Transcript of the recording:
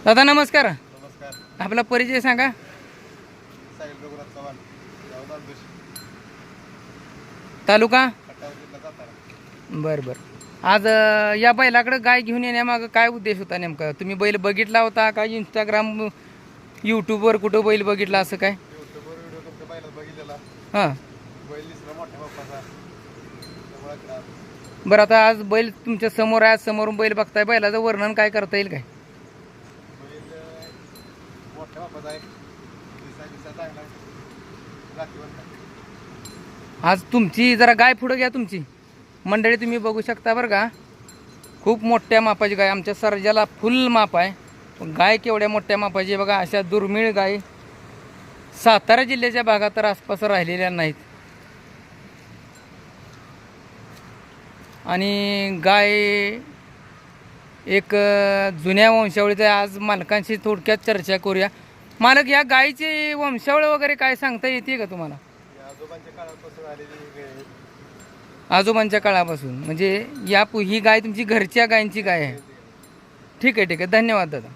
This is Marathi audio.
दादा नमस्कार. नमस्कार. आपला परिचय सांगा. साहिल रघुनाथ चव्हाण, गाव नांदुर, तालुका. खटाव, जिल्हा सातारा. बरं बरं. आज या बैलाकडे गाय घेऊन येण्यामागं काय उद्देश होता नेमका? तुम्ही बैल बघितला होता काय? इंस्टाग्राम यूट्यूबवर कुठं बैल बघितला असं काय? युट्यूबवर व्हिडिओ तुमच्या बैलात बघितलेला. हां बैल दिसला मोठ्या बाप्पाचा, त्यामुळे इकडं आलो. बरं, आता आज बैल तुमच्या समोर आहे, समोरून बैल बघताय, बैलाचं वर्णन काय करता येईल काय? बैल मोठ्या बाप्पाचा आहे, दिसा चांगला आहे, राखीवंत आहे. आज तुमची जरा गाय पुढं घ्या. तुमची मंडळी तुम्ही बघू शकता बरं का. खूप मोठ्या मापाची गाय, आमच्या सर्जाला फुल माप आहे. पण गाय केवढ्या मोठ्या मापाची आहे बघा. अशा दुर्मिळ गाय सातारा जिल्ह्याच्या भागात तर आसपास राहिलेल्या नाहीत. आणि गाय एक जुन्या वंशावळीचं आहे. आज मालकांशी थोडक्यात चर्चा करूया. मालक, या गायची वंशावळ वगैरे काय सांगता येते का तुम्हाला? ही आजोबांच्या काळापासून आलेली गाय आहे. आजोबांच्या काळापासून म्हणजे ही गाय तुमची घरच्या गायींची गाय आहे. ठीक आहे, ठीक आहे. धन्यवाद दादा.